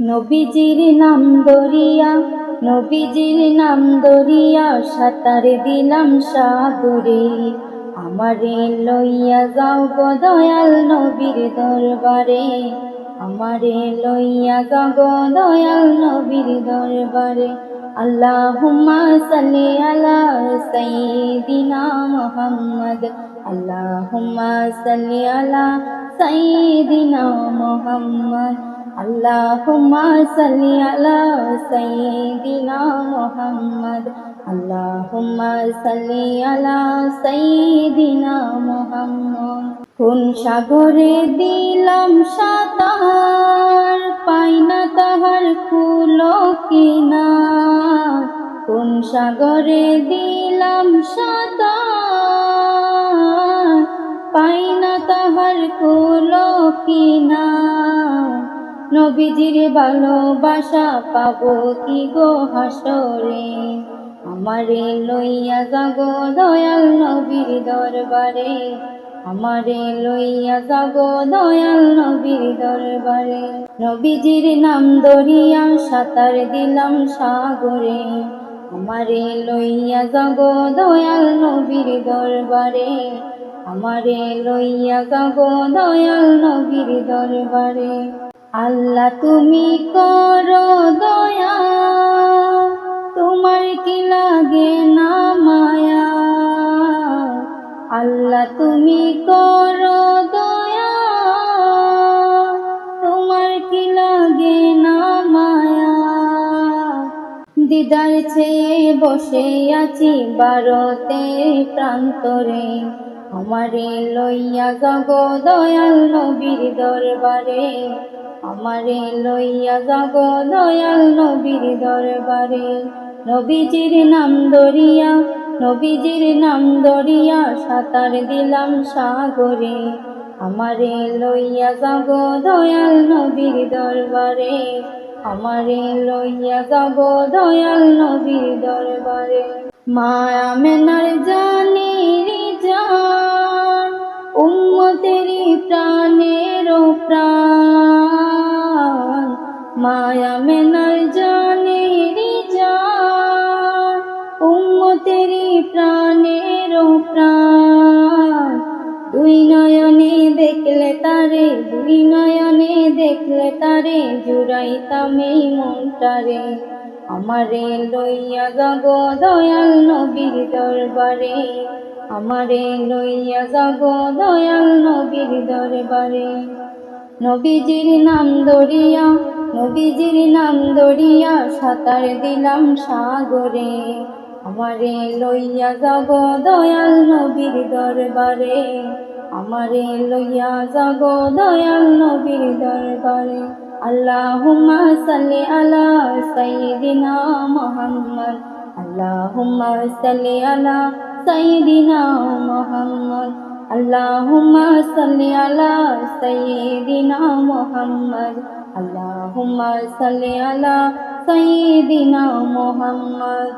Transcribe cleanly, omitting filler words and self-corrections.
নবীজির নাম দরিয়া, নবীজির নাম দরিয়া, সাঁতার দিলাম সাগরে। আমারে লইয়া যাও গো দয়াল নবীর দরবারে, আমারে লইয়া যাও গো দয়াল নবীর দরবারে। আল্লাহুম্মা সাল্লি আলা সাইয়্যিদিনা মুহাম্মদ, আল্লাহুম্মা সাল্লি আলা সাইয়্যিদিনা মুহাম্মদ, আল্লাহুম্মা সাল্লি আলা সাইয়্যিদিনা মুহাম্মদ, আল্লাহুম্মা সাল্লি আলা সাইয়্যিদিনা মুহাম্মদ। কোন সাগরে দিলাম সাঁতার, পাই না তাহার কুলো কিনার। কোন সাগরে দিলাম সাঁতার, পাই না তাহার কুলো কিনার। নবীজির ভালোবাসা পাবো কি গো হাসরে। আমারে লইয়া যাও গো দয়াল নবীর দরবারে, আমারে লইয়া যাও গো দয়াল নবীর দরবারে। নবীজির নাম দরিয়া, সাঁতার দিলাম সাগরে। আমারে লইয়া যাও গো দয়াল নবীর দরবারে, আমারে লইয়া যাও গো দয়াল নবীর দরবারে। আল্লাহ তুমি করো দয়া, তোমার কি লাগে না মায়া। আল্লাহ তুমি করো দয়া, তোমার কি লাগে না মায়া। দিদার চেয়ে বসে আছি ভারতের প্রান্তরে। আমারে লইয়া যাও গো দয়াল নবীর দরবারে, আমারে লইয়া যাও গো দয়াল নবীর দরবারে। নবীজির নাম দরিয়া, নবীজির নাম দরিয়া, সাঁতার দিলাম সাগরে। আমারে লইয়া যাও গো দয়াল নবীর দরবারে, আমারে লইয়া যাও গো দয়াল নবীর দরবারে। মা আমেনার জানের জান, উম্মতেরি প্রাণের প্রাণ। মা আমেনার জানের জান, উম্মতেরি প্রাণের প্রাণ। দুই নয়নে দেখলে তারে, দুই নয়নে দেখলে তারে, জুড়াইতাম এই মনটারে। আমারে লইয়া যাও গো দয়াল নবীর দরবারে, আমারে লইয়া যাও গো দয়াল নবীর দরবারে। নবীজির নাম দরিয়া, নবীজির নাম দরিয়া, সাঁতার দিলাম সাগরে। আমারে লইয়া যাও গো দয়াল নবীর দরবারে, আমারে লইয়া যাও গো দয়াল নবীর দরবারে। আল্লাহুম্মা সাল্লি আলা সাইয়্যিদিনা মুহাম্মদ, আল্লাহুম্মা সাল্লি আলা সাইয়্যিদিনা মুহাম্মদ, আল্লাহুম্মা সাল্লি আলা সাইয়্যিদিনা মুহাম্মদ, আল্লাহুম্মা সাল্লি আলা সাইয়্যিদিনা মুহাম্মদ।